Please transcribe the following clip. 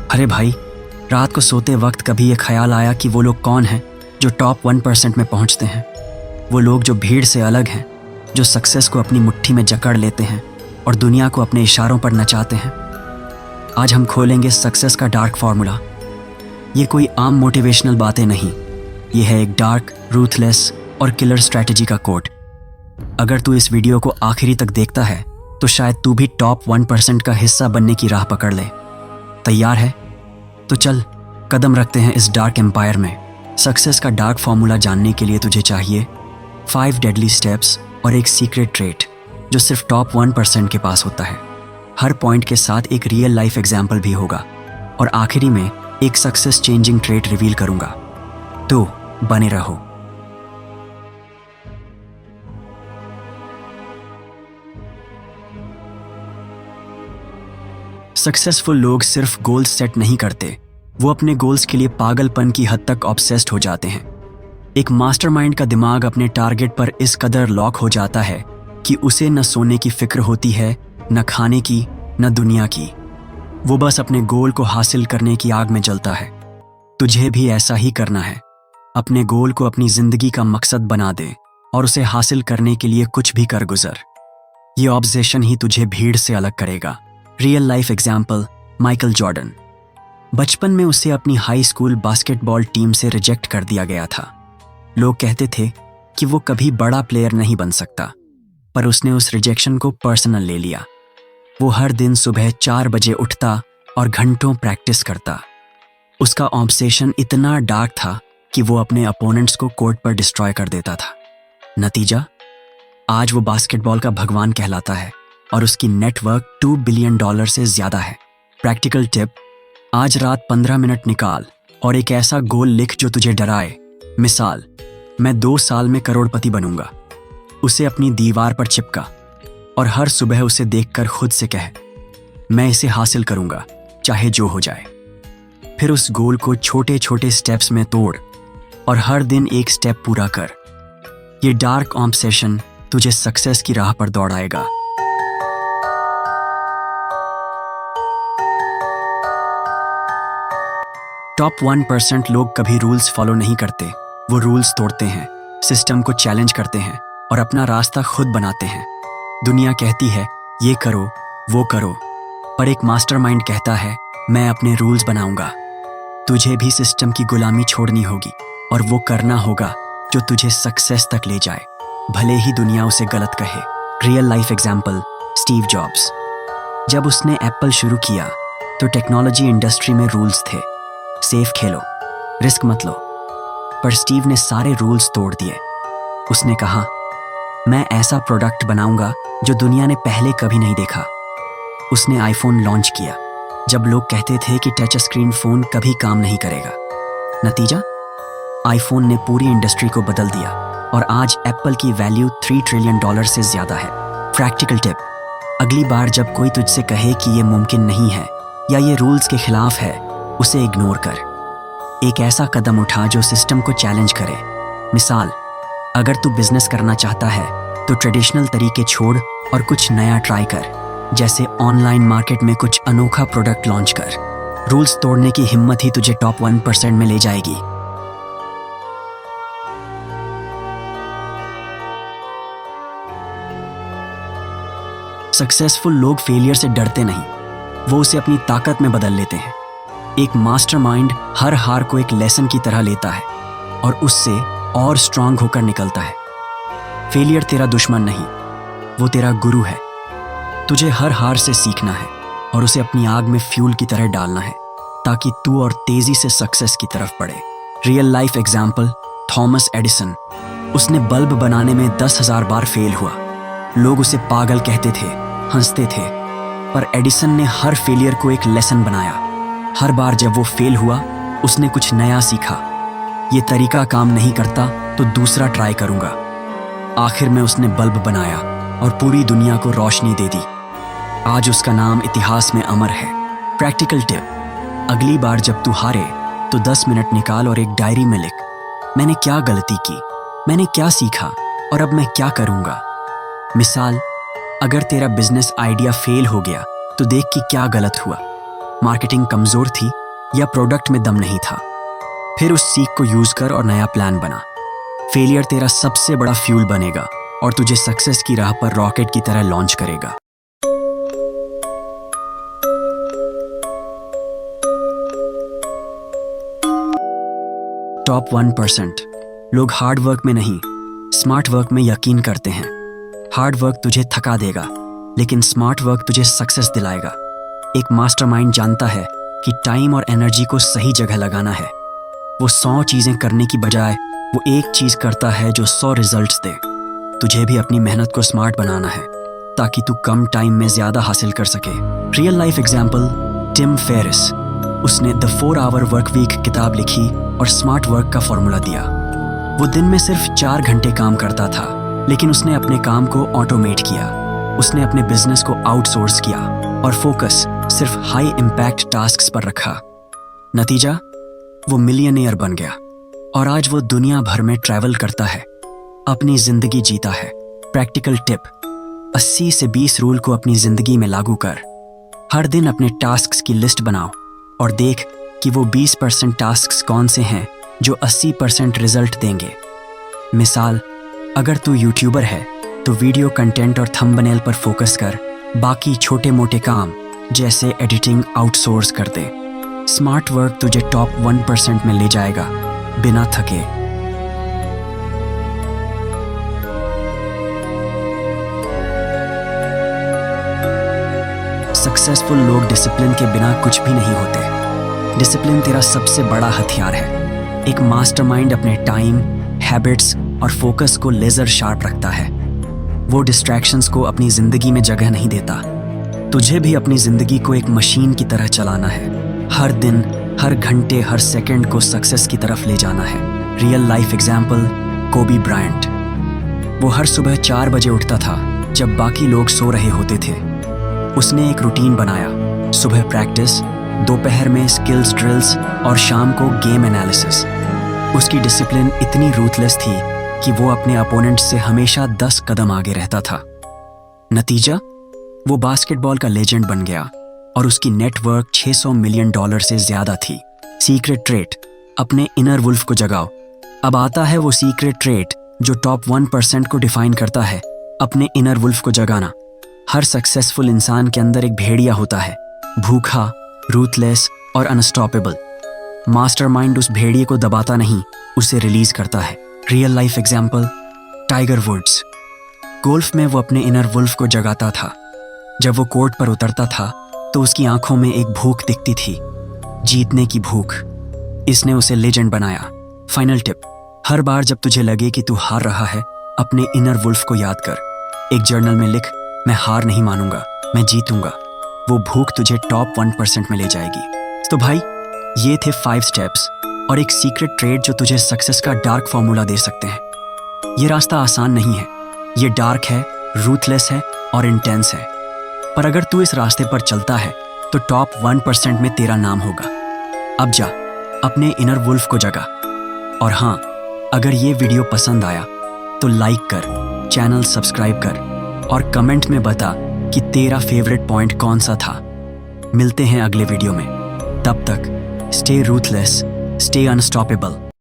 अरे भाई, रात को सोते वक्त कभी ये ख्याल आया कि वो लोग कौन हैं जो टॉप 1% में पहुंचते हैं? वो लोग जो भीड़ से अलग हैं, जो सक्सेस को अपनी मुट्ठी में जकड़ लेते हैं और दुनिया को अपने इशारों पर नचाते हैं। आज हम खोलेंगे सक्सेस का डार्क फॉर्मूला। ये कोई आम मोटिवेशनल बातें नहीं, ये है एक डार्क, रूथलेस और किलर स्ट्रैटेजी का कोड। अगर तू इस वीडियो को आखिरी तक देखता है तो शायद तू भी टॉप 1% का हिस्सा बनने की राह पकड़ ले। तैयार है? तो चल कदम रखते हैं इस डार्क एम्पायर में। सक्सेस का डार्क फॉर्मूला जानने के लिए तुझे चाहिए 5 डेडली स्टेप्स और एक सीक्रेट ट्रेट जो सिर्फ टॉप 1% के पास होता है। हर पॉइंट के साथ एक रियल लाइफ एग्जाम्पल भी होगा और आखिरी में एक सक्सेस चेंजिंग ट्रेट रिवील करूंगा। तो बने रहो। सक्सेसफुल लोग सिर्फ गोल्स सेट नहीं करते, वो अपने गोल्स के लिए पागलपन की हद तक ऑब्सेस्ड हो जाते हैं। एक मास्टरमाइंड का दिमाग अपने टारगेट पर इस कदर लॉक हो जाता है कि उसे न सोने की फिक्र होती है, न खाने की, न दुनिया की। वो बस अपने गोल को हासिल करने की आग में जलता है। तुझे भी ऐसा ही करना है। अपने गोल को अपनी जिंदगी का मकसद बना दे और उसे हासिल करने के लिए कुछ भी कर गुजर। ये ऑब्सेशन ही तुझे भीड़ से अलग करेगा। Real life example, Michael Jordan. बचपन में उसे अपनी हाई स्कूल बास्केटबॉल टीम से रिजेक्ट कर दिया गया था। लोग कहते थे कि वो कभी बड़ा प्लेयर नहीं बन सकता, पर उसने उस रिजेक्शन को पर्सनल ले लिया। वो हर दिन सुबह 4 बजे उठता और घंटों प्रैक्टिस करता। उसका ऑब्सेशन इतना डार्क था कि वो अपने अपोनेंट्स को कोर्ट पर डिस्ट्रॉय कर देता था। नतीजा, आज वो बास्केटबॉल का भगवान कहलाता है और उसकी नेटवर्क $2 बिलियन से ज्यादा है। प्रैक्टिकल टिप, आज रात 15 मिनट निकाल और एक ऐसा गोल लिख जो तुझे डराए। मिसाल, मैं 2 साल में करोड़पति बनूंगा। उसे अपनी दीवार पर चिपका और हर सुबह उसे देखकर खुद से कह, मैं इसे हासिल करूंगा, चाहे जो हो जाए। फिर उस गोल को छोटे छोटे स्टेप्स में तोड़ और हर दिन एक स्टेप पूरा कर। ये डार्क ऑब्सेशन तुझे सक्सेस की राह पर दौड़ाएगा। टॉप 1% लोग कभी रूल्स फॉलो नहीं करते, वो रूल्स तोड़ते हैं, सिस्टम को चैलेंज करते हैं और अपना रास्ता खुद बनाते हैं। दुनिया कहती है ये करो, वो करो, पर एक मास्टरमाइंड कहता है मैं अपने रूल्स बनाऊंगा। तुझे भी सिस्टम की गुलामी छोड़नी होगी और वो करना होगा जो तुझे सक्सेस तक ले जाए, भले ही दुनिया उसे गलत कहे। Real life example, Steve jobs. जब उसने एप्पल शुरू किया तो टेक्नोलॉजी इंडस्ट्री में रूल्स थे, सेफ खेलो, रिस्क मत लो। पर स्टीव ने सारे रूल्स तोड़ दिए। उसने कहा मैं ऐसा प्रोडक्ट बनाऊंगा जो दुनिया ने पहले कभी नहीं देखा। उसने आईफोन लॉन्च किया जब लोग कहते थे कि टच स्क्रीन फोन कभी काम नहीं करेगा। नतीजा, आईफोन ने पूरी इंडस्ट्री को बदल दिया और आज एप्पल की वैल्यू $3 ट्रिलियन से ज्यादा है। प्रैक्टिकल टिप, अगली बार जब कोई तुझसे कहे कि ये मुमकिन नहीं है या ये रूल्स के खिलाफ है, उसे इग्नोर कर। एक ऐसा कदम उठा जो सिस्टम को चैलेंज करे। मिसाल, अगर तू बिजनेस करना चाहता है तो ट्रेडिशनल तरीके छोड़ और कुछ नया ट्राई कर, जैसे ऑनलाइन मार्केट में कुछ अनोखा प्रोडक्ट लॉन्च कर। रूल्स तोड़ने की हिम्मत ही तुझे टॉप 1% में ले जाएगी। सक्सेसफुल लोग फेलियर से डरते नहीं, वो उसे अपनी ताकत में बदल लेते हैं। एक मास्टरमाइंड हर हार को एक लेसन की तरह लेता है और उससे और स्ट्रांग होकर निकलता है। फेलियर तेरा दुश्मन नहीं, वो तेरा गुरु है। तुझे हर हार से सीखना है और उसे अपनी आग में फ्यूल की तरह डालना है ताकि तू और तेजी से सक्सेस की तरफ बढ़े। Real life example, Thomas Edison. उसने बल्ब बनाने में 10,000 बार फेल हुआ। लोग उसे पागल कहते थे, हंसते थे, पर एडिसन ने हर फेलियर को एक लेसन बनाया। हर बार जब वो फेल हुआ, उसने कुछ नया सीखा। ये तरीका काम नहीं करता तो दूसरा ट्राई करूंगा। आखिर में उसने बल्ब बनाया और पूरी दुनिया को रोशनी दे दी। आज उसका नाम इतिहास में अमर है। प्रैक्टिकल टिप, अगली बार जब तू हारे तो 10 मिनट निकाल और एक डायरी में लिख, मैंने क्या गलती की, मैंने क्या सीखा और अब मैं क्या करूँगा। मिसाल, अगर तेरा बिजनेस आइडिया फेल हो गया तो देख कि क्या गलत हुआ। मार्केटिंग कमज़ोर थी या प्रोडक्ट में दम नहीं था। फिर उस सीख को यूज़ कर और नया प्लान बना। फेलियर तेरा सबसे बड़ा फ्यूल बनेगा और तुझे सक्सेस की राह पर रॉकेट की तरह लॉन्च करेगा। टॉप 1%। लोग हार्ड वर्क में नहीं, स्मार्ट वर्क में यकीन करते हैं। हार्ड वर्क तुझे थका देगा, लेकिन स्मार्ट वर्क तुझे सक्सेस दिलाएगा। एक मास्टरमाइंड जानता है कि टाइम और एनर्जी को सही जगह लगाना है। वो 100 चीज़ें करने की बजाय वो एक चीज़ करता है जो 100 रिजल्ट्स दे। तुझे भी अपनी मेहनत को स्मार्ट बनाना है ताकि तू कम टाइम में ज़्यादा हासिल कर सके। Real life example Tim Ferris. उसने द 4 आवर वर्क वीक किताब लिखी और स्मार्ट वर्क का फॉर्मूला दिया। वो दिन में सिर्फ 4 घंटे काम करता था, लेकिन उसने अपने काम को ऑटोमेट किया। उसने अपने बिजनेस को आउटसोर्स किया और फोकस सिर्फ हाई इम्पैक्ट टास्क्स पर रखा। नतीजा, वो मिलियनेयर बन गया और आज वो दुनिया भर में ट्रैवल करता है, अपनी जिंदगी जीता है। प्रैक्टिकल टिप: 80 से 20 रूल को अपनी जिंदगी में लागू कर। हर दिन अपने टास्क्स की लिस्ट बनाओ और देख कि वो 20% टास्क्स कौन से हैं जो 80% रिजल्ट देंगे। मिसाल, अगर तू यूट्यूबर है तो वीडियो कंटेंट और थंबनेल पर फोकस कर। बाकी छोटे मोटे काम जैसे एडिटिंग आउटसोर्स कर दे। स्मार्ट वर्क तुझे टॉप 1% में ले जाएगा बिना थके। सक्सेसफुल लोग डिसिप्लिन के बिना कुछ भी नहीं होते। डिसिप्लिन तेरा सबसे बड़ा हथियार है। एक मास्टरमाइंड अपने टाइम, हैबिट्स और फोकस को लेजर शार्प रखता है। वो डिस्ट्रैक्शंस को अपनी जिंदगी में जगह नहीं देता। तुझे भी अपनी जिंदगी को एक मशीन की तरह चलाना है। हर दिन, हर घंटे, हर सेकंड को सक्सेस की तरफ ले जाना है। रियल लाइफ एग्जाम्पल कोबी ब्रायंट। वो हर सुबह 4 बजे उठता था जब बाकी लोग सो रहे होते थे। उसने एक रूटीन बनाया: सुबह प्रैक्टिस, दोपहर में स्किल्स ड्रिल्स और शाम को गेम एनालिसिस। उसकी डिसिप्लिन इतनी रूथलेस थी कि वो अपने अपोनेंट से हमेशा 10 कदम आगे रहता था। नतीजा, वो बास्केटबॉल का लेजेंड बन गया और उसकी नेटवर्क $600 मिलियन से ज्यादा थी। सीक्रेट ट्रेट: अपने इनर वुल्फ को जगाओ। अब आता है वो सीक्रेट ट्रेट जो टॉप 1% को डिफाइन करता है: अपने इनर वुल्फ को जगाना। हर सक्सेसफुल इंसान के अंदर एक भेड़िया होता है, भूखा, रूथलेस और अनस्टॉपेबल। मास्टरमाइंड उस भेड़िए को दबाता नहीं, उसे रिलीज करता है। Real life example Tiger Woods. Golf में वो अपने इनर वुल्फ को जगाता था। जब वो कोर्ट पर उतरता था तो उसकी आंखों में एक भूख दिखती थी, जीतने की भूख। इसने उसे लेजेंड बनाया। फाइनल टिप: हर बार जब तुझे लगे कि तू हार रहा है, अपने इनर वुल्फ को याद कर। एक जर्नल में लिख, मैं हार नहीं मानूंगा, मैं जीतूंगा। वो भूख तुझे टॉप 1% में ले जाएगी। तो भाई, ये थे 5 स्टेप्स और एक सीक्रेट ट्रेड जो तुझे सक्सेस का डार्क फॉर्मूला दे सकते हैं। ये रास्ता आसान नहीं है, ये डार्क है, रूथलेस है और इंटेंस है। पर अगर तू इस रास्ते पर चलता है तो टॉप 1% में तेरा नाम होगा। अब जा, अपने इनर वुल्फ को जगा। और हाँ, अगर ये वीडियो पसंद आया तो लाइक कर, चैनल सब्सक्राइब कर और कमेंट में बता कि तेरा फेवरेट पॉइंट कौन सा था। मिलते हैं अगले वीडियो में। तब तक स्टे रूथलेस, स्टे अनस्टॉपेबल।